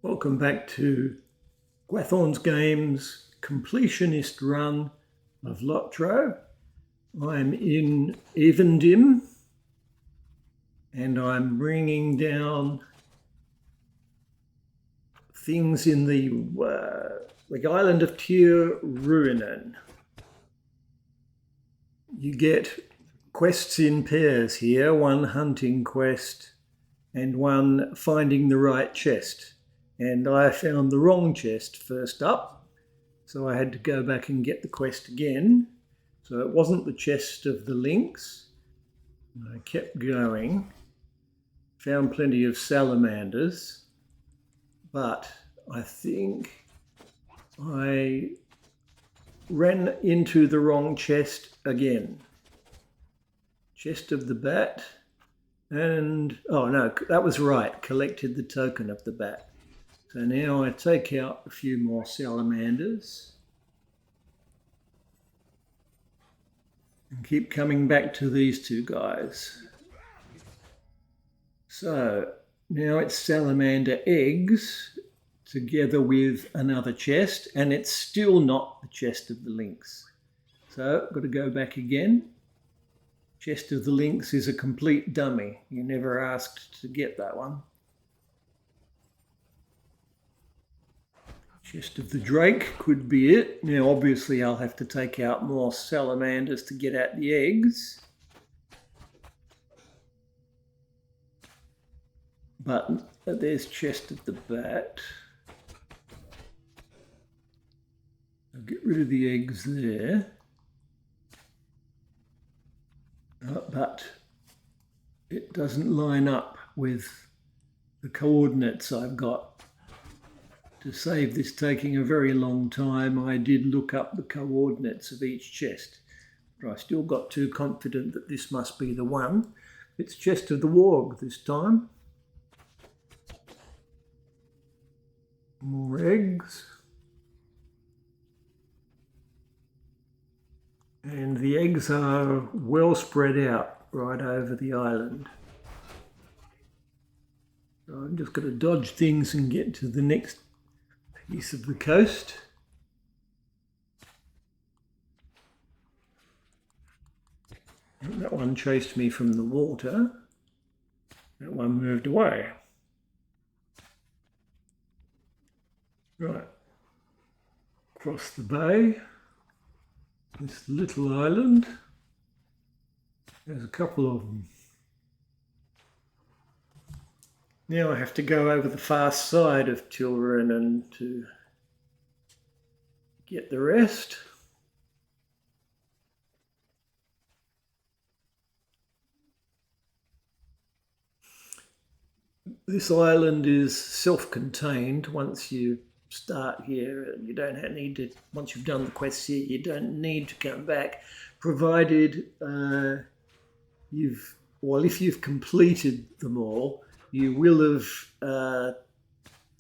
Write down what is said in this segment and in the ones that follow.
Welcome back to Gwathorn's Games completionist run of Lotro. I'm in Evendim and I'm bringing down things in the island of Tinnudir. You get quests in pairs here, one hunting quest and one finding the right chest. And I found the wrong chest first up, so I had to go back and get the quest again. So it wasn't the chest of the lynx. I kept going, found plenty of salamanders, but I think I ran into the wrong chest again. Chest of the bat, and oh no, that was right, collected the token of the bat. So now I take out a few more salamanders and keep coming back to these two guys. So now it's salamander eggs together with another chest, and it's still not the chest of the lynx. So I've got to go back again. Chest of the lynx is a complete dummy. You never asked to get that one. Chest of the drake could be it. Now obviously I'll have to take out more salamanders to get at the eggs. But there's chest of the bat. I'll get rid of the eggs there. But it doesn't line up with the coordinates I've got. To save this taking a very long time, I did look up the coordinates of each chest, but I still got too confident that this must be the one. It's chest of the warg this time. More eggs. And the eggs are well spread out right over the island. So I'm just going to dodge things and get to the next piece of the coast. And that one chased me from the water. That one moved away. Right. Across the bay. This little island. There's a couple of them. Now I have to go over the far side of Tinnudir to get the rest. This island is self-contained. Once you start here, you don't need to, once you've done the quests here, you don't need to come back, provided if you've completed them all, you will have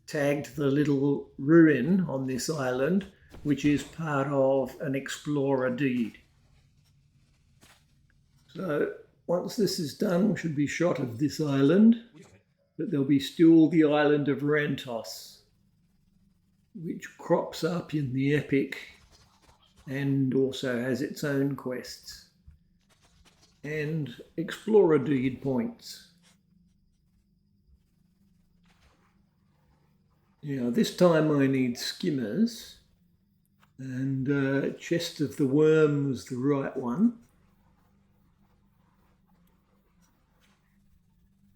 tagged the little ruin on this island, which is part of an explorer deed. So once this is done, we should be shot of this island, but there'll be still the island of Rantos, which crops up in the epic and also has its own quests and explorer deed points. Now this time I need skimmers, and chest of the worm was the right one.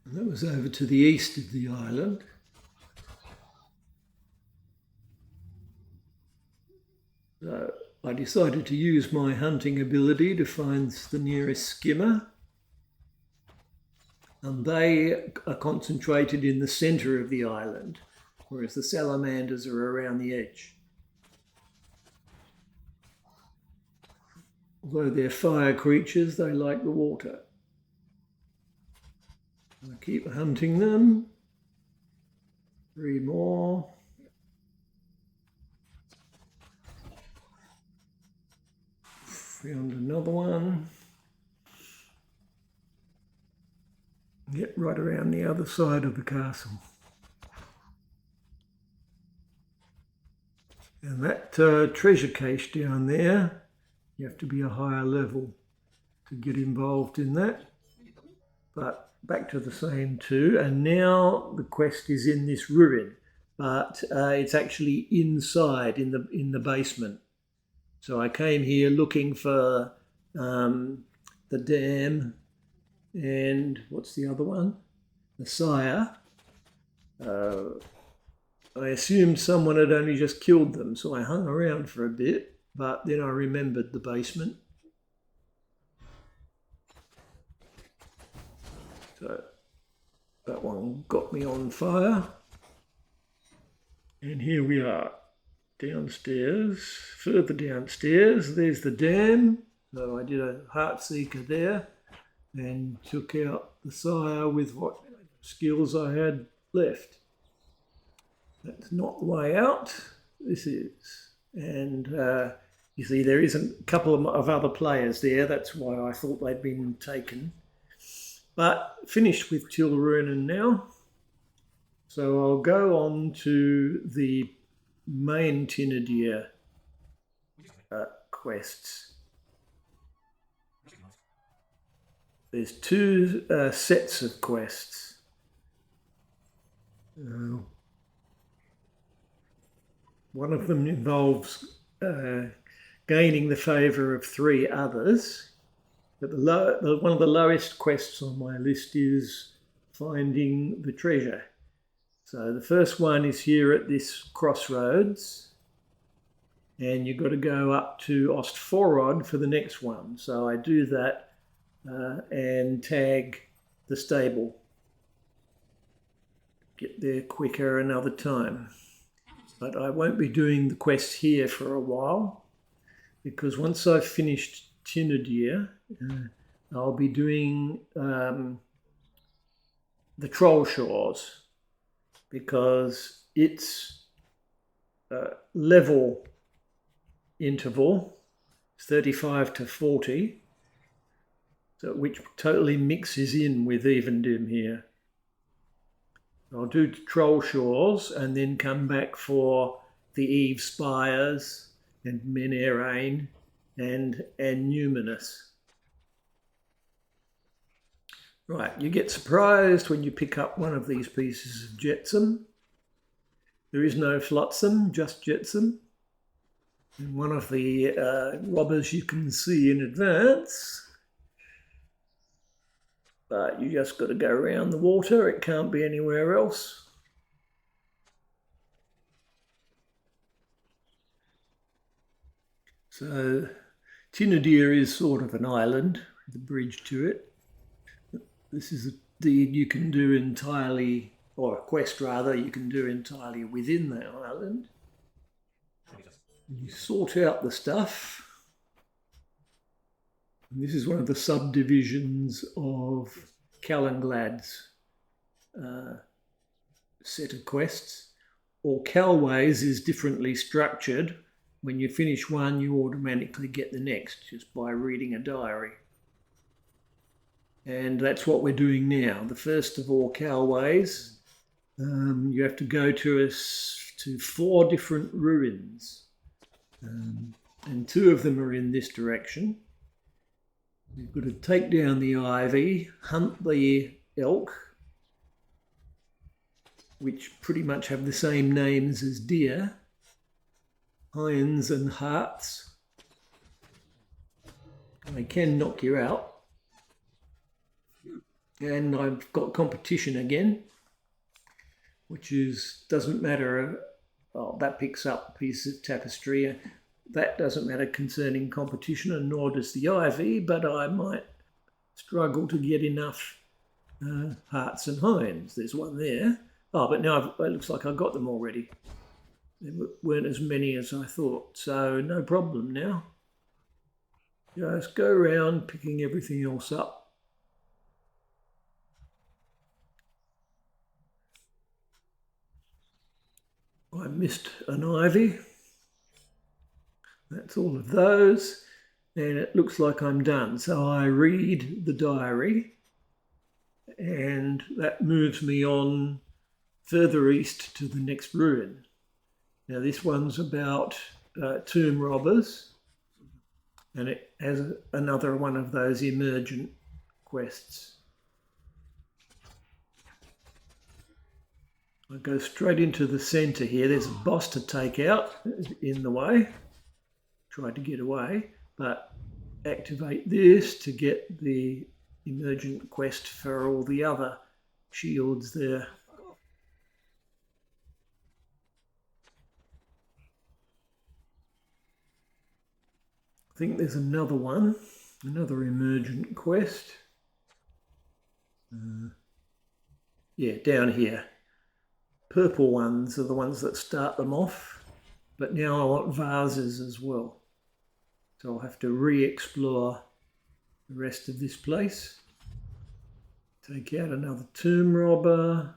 And that was over to the east of the island. So I decided to use my hunting ability to find the nearest skimmer. And they are concentrated in the centre of the island, whereas the salamanders are around the edge. Although they're fire creatures, they like the water. I keep hunting them. 3 more. Found another one. Get right around the other side of the castle. And that treasure cache down there, you have to be a higher level to get involved in that. But back to the same two, and now the quest is in this ruin, but it's actually inside in the basement. So I came here looking for the dam and what's the other one? The sire. I assumed someone had only just killed them, so I hung around for a bit, but then I remembered the basement. So that one got me on fire. And here we are, downstairs, further downstairs. There's the dam. So I did a heart seeker there and took out the sire with what skills I had left. That's not the way out. This is. And you see there is a couple of other players there. That's why I thought they'd been taken. But finished with Tilruinen now. So I'll go on to the main Tinnudir quests. There's two sets of quests. One of them involves gaining the favour of 3 others. But one of the lowest quests on my list is finding the treasure. So the first one is here at this crossroads. And you've got to go up to Ostforod for the next one. So I do that and tag the stable. Get there quicker another time. But I won't be doing the quest here for a while, because once I've finished Tinnudir, I'll be doing the Trollshaws, because its level interval is 35 to 40, so which totally mixes in with Evendim here. I'll do Trollshaws and then come back for the Eve Spires and Menerain and Numinous. Right, you get surprised when you pick up one of these pieces of jetsam. There is no flotsam, just jetsam. And one of the robbers you can see in advance. But you just got to go around the water. It can't be anywhere else. So Tinnudir is sort of an island with a bridge to it. This is a deed you can do entirely, or a quest rather, you can do entirely within the island. You sort out the stuff. And this is one of the subdivisions of Callanglad's set of quests. Or Calways is differently structured. When you finish one, you automatically get the next just by reading a diary. And that's what we're doing now. The first of all Calways, you have to go to 4 different ruins. And 2 of them are in this direction. You've got to take down the ivy, hunt the elk, which pretty much have the same names as deer, hinds and harts. They can knock you out. And I've got competition again, which doesn't matter. Oh, that picks up a piece of tapestry. That doesn't matter concerning competition, and nor does the ivy, but I might struggle to get enough hearts and hinds. There's one there. Oh, but now it looks like I got them already. There weren't as many as I thought, so no problem now. Just go around picking everything else up. I missed an ivy. That's all of those, and it looks like I'm done. So I read the diary, and that moves me on further east to the next ruin. Now this one's about tomb robbers, and it has another one of those emergent quests. I go straight into the centre here. There's a boss to take out in the way. Tried to get away, but activate this to get the emergent quest for all the other shields there. I think there's another one, another emergent quest. Yeah, down here. Purple ones are the ones that start them off, but now I want vases as well. So I'll have to re-explore the rest of this place. Take out another tomb robber.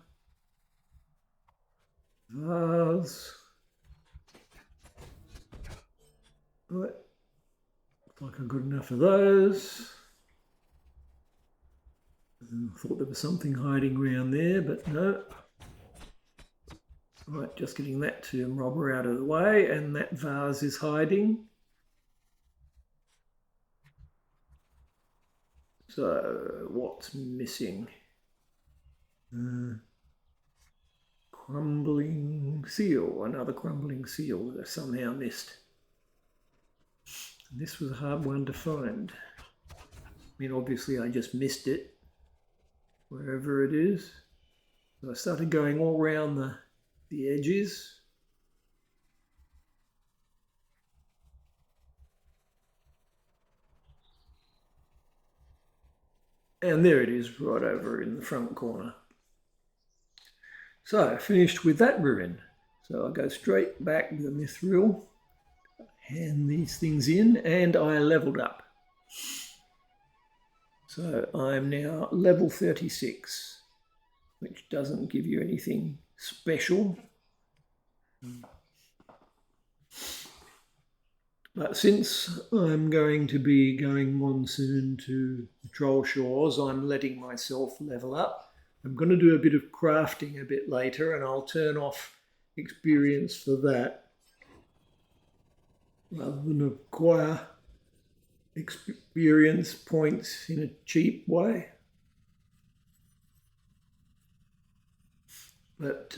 Vase. Right. Looks like I've got enough of those. I thought there was something hiding around there, but no. Right, just getting that tomb robber out of the way, and that vase is hiding. So, what's missing? Crumbling seal, another crumbling seal that I somehow missed. And this was a hard one to find. I mean, obviously I just missed it, wherever it is. So I started going all around the edges. And there it is, right over in the front corner. So I finished with that ruin. So I go straight back with the mithril, hand these things in, and I leveled up. So I'm now level 36, which doesn't give you anything special. But since I'm going to be going monsoon to the Trollshaws, I'm letting myself level up. I'm going to do a bit of crafting a bit later, and I'll turn off experience for that, rather than acquire experience points in a cheap way. But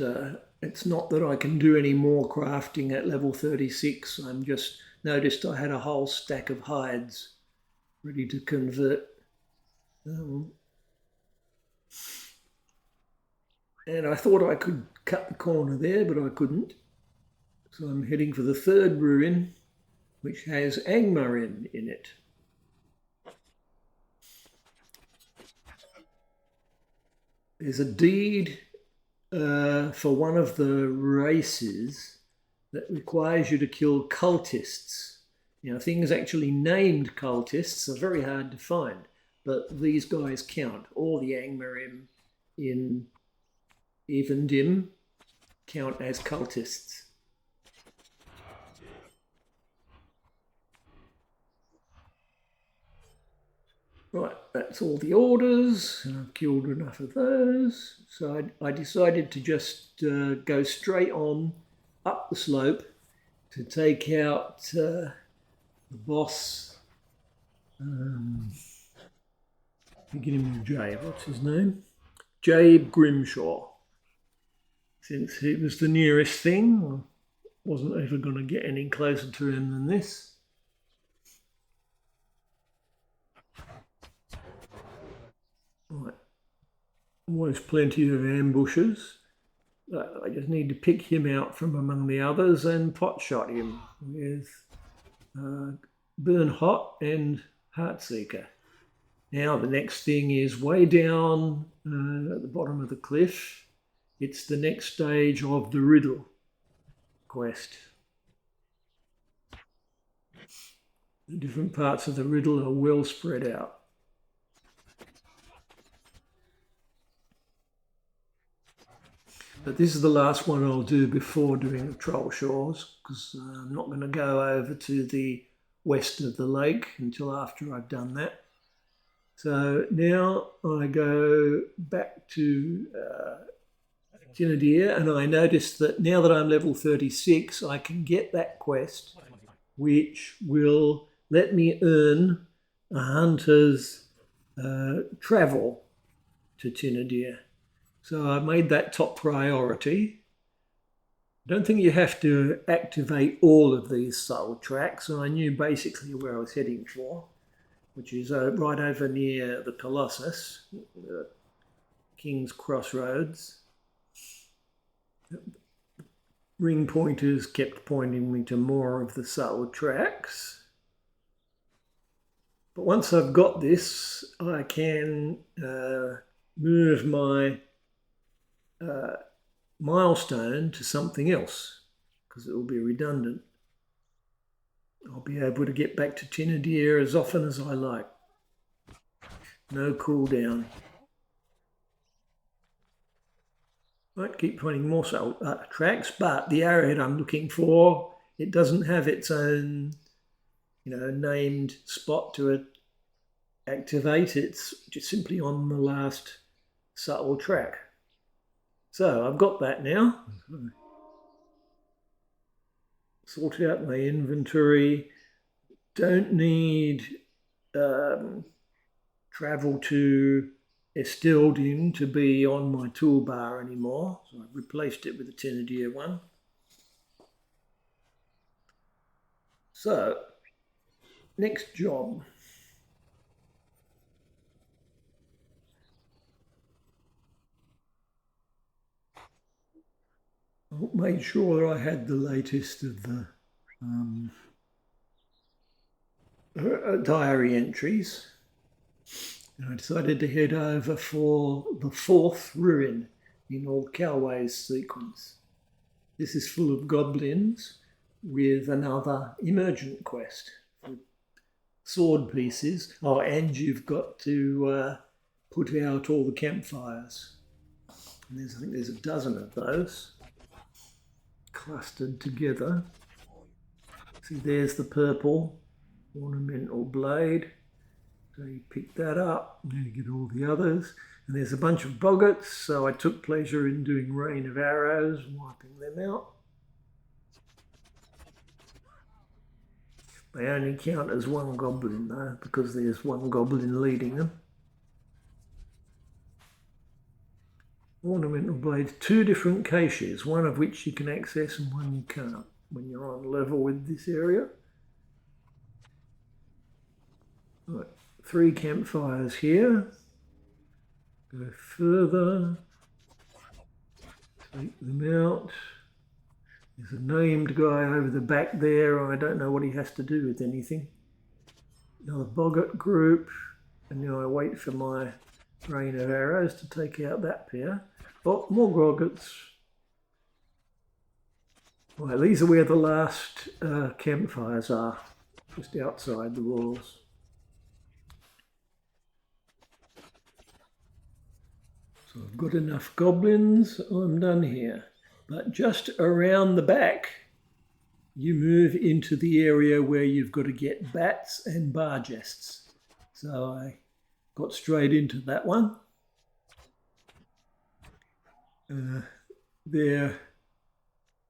it's not that I can do any more crafting at level 36. I'm just noticed I had a whole stack of hides ready to convert. And I thought I could cut the corner there, but I couldn't. So I'm heading for the third ruin, which has Angmarin in it. There's a deed for one of the races that requires you to kill cultists. You know, things actually named cultists are very hard to find, but these guys count. All the Angmarim in Evendim count as cultists. Right, that's all the orders, and I've killed enough of those. So I decided to just go straight on up the slope to take out the boss. Beginning with J, what's his name? Jabe Grimshaw. Since he was the nearest thing, I wasn't ever going to get any closer to him than this. Right. Always plenty of ambushes. I just need to pick him out from among the others and pot shot him with Burn Hot and Heartseeker. Now the next thing is way down at the bottom of the cliff. It's the next stage of the riddle quest. The different parts of the riddle are well spread out. But this is the last one I'll do before doing the Trollshaws, because I'm not going to go over to the west of the lake until after I've done that. So now I go back to Tinnudir, and I noticed that now that I'm level 36, I can get that quest, which will let me earn a hunter's travel to Tinnudir. So I made that top priority. I don't think you have to activate all of these soul tracks, and I knew basically where I was heading for, which is right over near the Colossus, King's Crossroads. Ring pointers kept pointing me to more of the soul tracks. But once I've got this, I can move my milestone to something else, because it will be redundant. I'll be able to get back to Tinnudir as often as I like. No cooldown. Might keep finding more soul tracks, but the arrowhead I'm looking for, it doesn't have its own, named spot to activate. It's just simply on the last subtle track. So I've got that now. Sort out my inventory. Don't need travel to Esteldin to be on my toolbar anymore. So I've replaced it with the Tinnudir one. So, next job. I made sure that I had the latest of the diary entries. And I decided to head over for the 4th ruin in Old Calway's sequence. This is full of goblins with another emergent quest for sword pieces. Oh, and you've got to put out all the campfires. And I think there's a dozen of those clustered together. See, there's the purple ornamental blade. So you pick that up, and you get all the others. And there's a bunch of boggarts, so I took pleasure in doing rain of arrows, wiping them out. They only count as one goblin though, because there's one goblin leading them. Ornamental blades, 2 different caches, one of which you can access and one you can't when you're on level with this area. Right, 3 campfires here. Go further, take them out. There's a named guy over the back there. I don't know what he has to do with anything. Another boggart group, and now I wait for my rain of arrows to take out that pair. Oh, more boggarts. Right, these are where the last campfires are, just outside the walls. So I've got enough goblins, I'm done here. But just around the back, you move into the area where you've got to get bats and bargests. So I got straight into that one. They're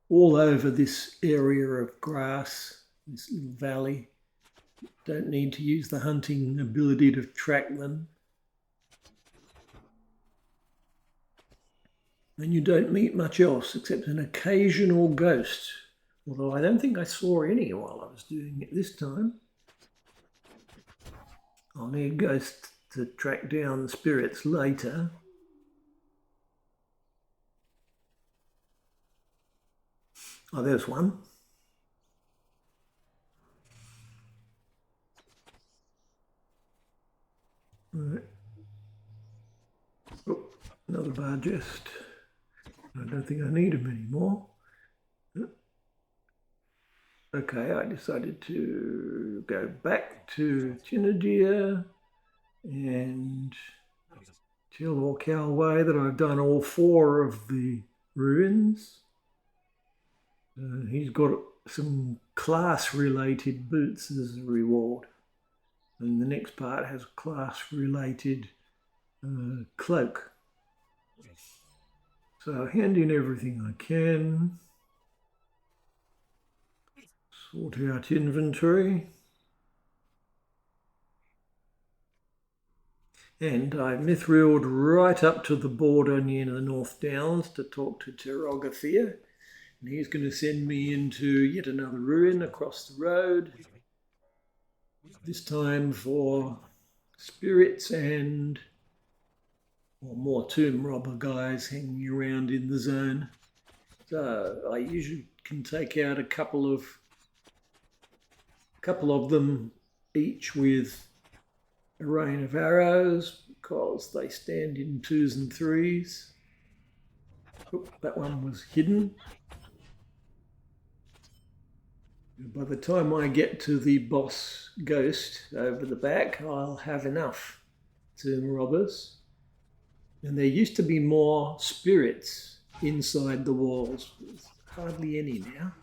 all over this area of grass, this little valley. Don't need to use the hunting ability to track them. And you don't meet much else except an occasional ghost, although I don't think I saw any while I was doing it this time. I'll need ghosts to track down the spirits later. Oh, there's one. Right. Oh, another bargest. I don't think I need them anymore. Okay, I decided to go back to Tinnudir and tell Calway that I've done all 4 of the ruins. He's got some class-related boots as a reward. And the next part has a class-related cloak. So I hand in everything I can. Sort out inventory. And I mithrilled right up to the border near the North Downs to talk to Trollshaws. And he's going to send me into yet another ruin across the road. This time for spirits and more tomb robber guys hanging around in the zone. So I usually can take out a couple of them each with a rain of arrows because they stand in 2s and 3s. Oop, that one was hidden. By the time I get to the boss ghost over the back, I'll have enough tomb robbers. And there used to be more spirits inside the walls. There's hardly any now.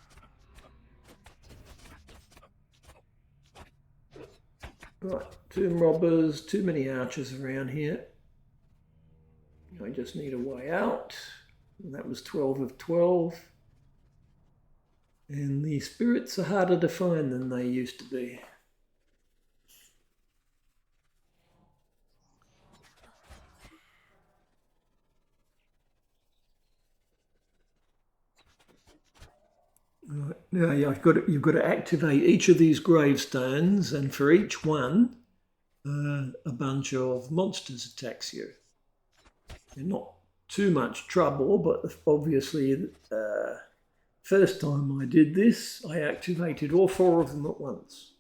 Right, tomb robbers, too many archers around here. I just need a way out. And that was 12 of 12. And the spirits are harder to find than they used to be. Right. Now you've got to activate each of these gravestones, and for each one, a bunch of monsters attacks you. They're not too much trouble, but obviously, first time I did this, I activated all 4 of them at once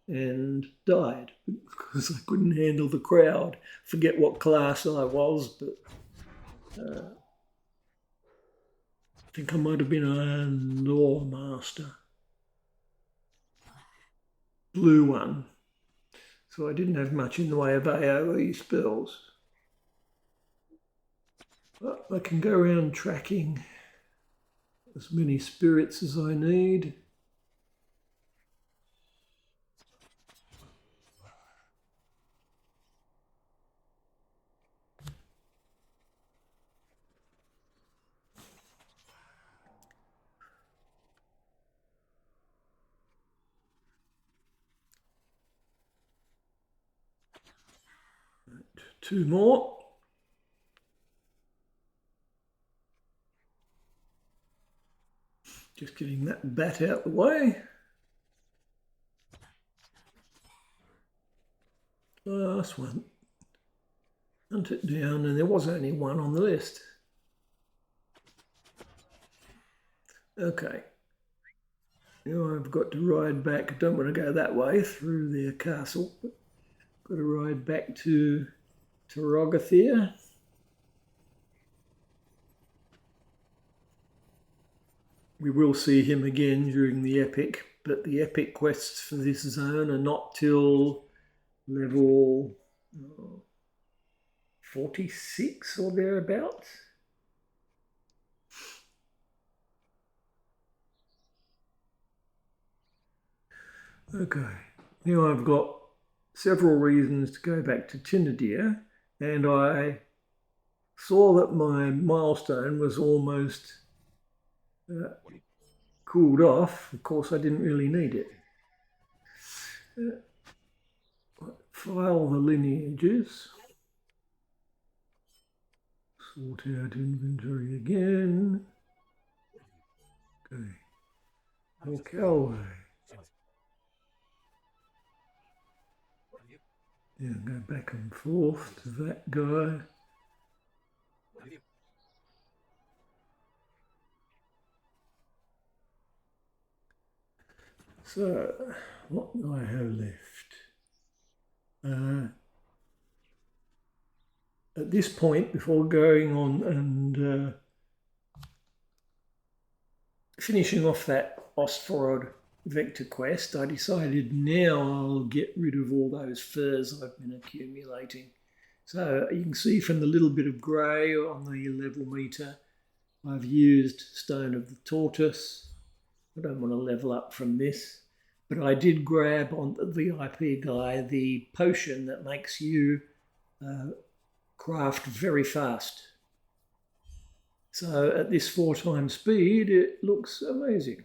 and died because I couldn't handle the crowd. Forget what class I was, but I think I might have been a lore master. Blue one. So I didn't have much in the way of AoE spells. But I can go around tracking as many spirits as I need. Right, 2 more. Just getting that bat out the way. Last one. Hunt it down, and there was only one on the list. Okay. Now I've got to ride back. I don't want to go that way through their castle. But got to ride back to Trollshaws. We will see him again during the epic, but the epic quests for this zone are not till level 46 or thereabouts. Okay, now I've got several reasons to go back to Tinnudir, and I saw that my milestone was almost cooled off. Of course, I didn't really need it. File the lineages. Sort out inventory again. Okay. Okay. Yeah, go back and forth to that guy. So, what do I have left? At this point, before going on and finishing off that Ostforod vector quest, I decided now I'll get rid of all those furs I've been accumulating. So you can see from the little bit of grey on the level meter, I've used Stone of the Tortoise. I don't want to level up from this, but I did grab on the VIP guy the potion that makes you craft very fast. So at this 4 times speed, it looks amazing.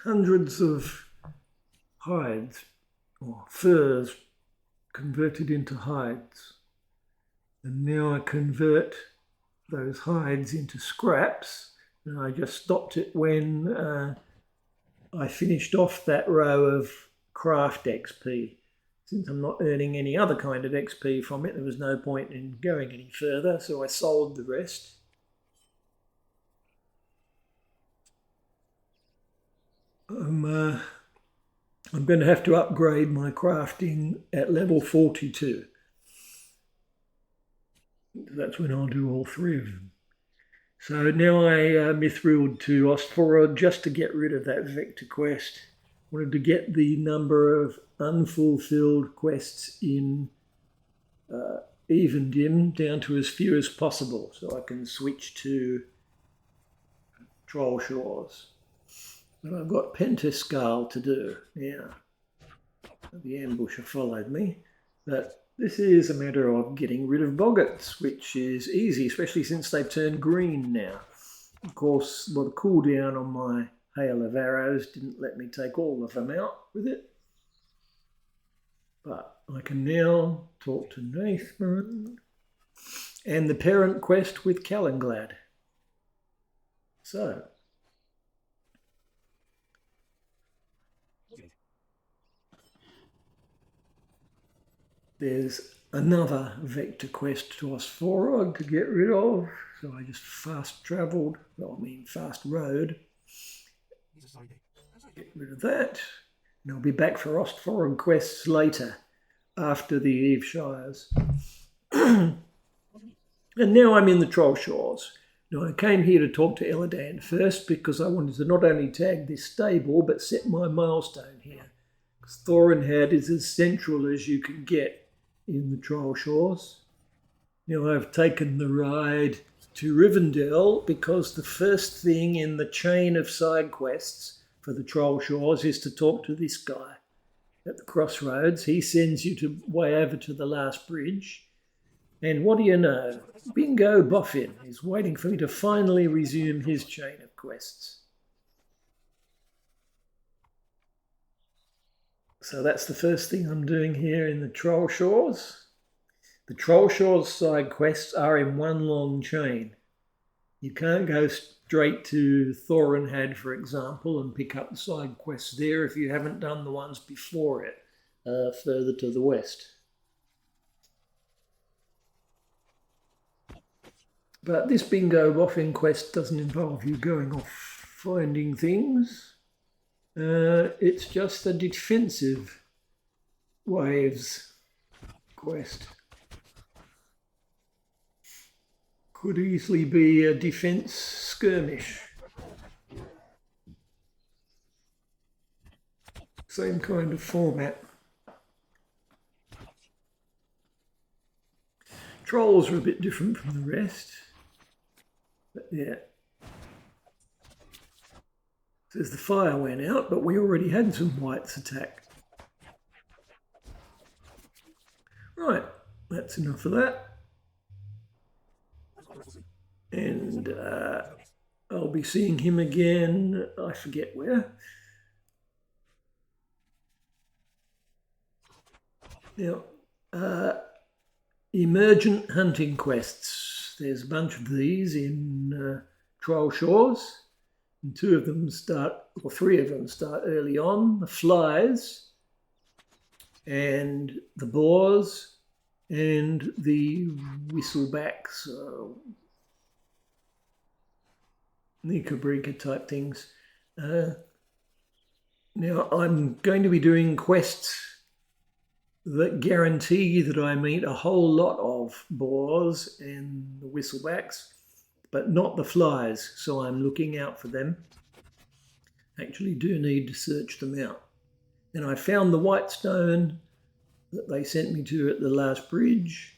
Hundreds of hides or furs converted into hides. And now I convert those hides into scraps. And I just stopped it when I finished off that row of craft XP. Since I'm not earning any other kind of XP from it, there was no point in going any further, so I sold the rest. I'm going to have to upgrade my crafting at level 42. That's when I'll do all 3 of them. So now I mithrilled to Ostforod just to get rid of that vector quest. Wanted to get the number of unfulfilled quests in Evendim down to as few as possible, so I can switch to Trollshaws. But I've got Pentascal to do. Yeah, the ambusher followed me, but this is a matter of getting rid of boggarts, which is easy, especially since they've turned green now. Of course, the cooldown on my hail of arrows didn't let me take all of them out with it. But I can now talk to Nathan and the parent quest with Calenglad. So, there's another vector quest to Ostforod to get rid of. So I just fast rode. Get rid of that. And I'll be back for Ostforod quests later, after the Eve Shires. And now I'm in the Trollshaws. Now I came here to talk to Eladan first because I wanted to not only tag this stable, but set my milestone here. Because Thorinhad is as central as you can get in the Trollshaws. Now I've taken the ride to Rivendell because the first thing in the chain of side quests for the Trollshaws is to talk to this guy at the crossroads. He sends you way over to the last bridge. And what do you know? Bingo Boffin is waiting for me to finally resume his chain of quests. So that's the first thing I'm doing here in the Trollshaws. The Trollshaws side quests are in one long chain. You can't go straight to Thorinhad, for example, and pick up the side quests there if you haven't done the ones before it, further to the west. But this Bingo Boffin quest doesn't involve you going off finding things. It's just a defensive waves quest. Could easily be a defense skirmish. Same kind of format. Trolls are a bit different from the rest. But yeah. Says the fire went out, but we already had some wights attack. Right, that's enough of that. And I'll be seeing him again, I forget where. Now, emergent hunting quests. There's a bunch of these in Trollshaws. And 2 of them start, or 3 of them start early on. The flies and the boars and the whistlebacks, Nikabrika type things. Now I'm going to be doing quests that guarantee that I meet a whole lot of boars and the whistlebacks, but not the flies, so I'm looking out for them. Actually do need to search them out. And I found the white stone that they sent me to at the last bridge,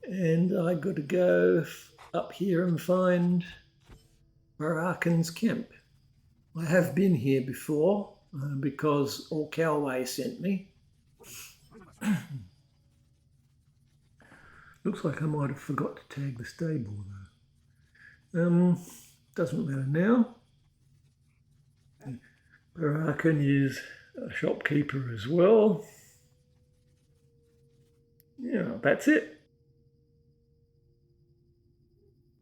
and I got to go up here and find Barakan's camp. I have been here before because Orcalway sent me. Looks like I might have forgot to tag the stable though. Doesn't matter now. Barakan is a shopkeeper as well. Yeah, that's it.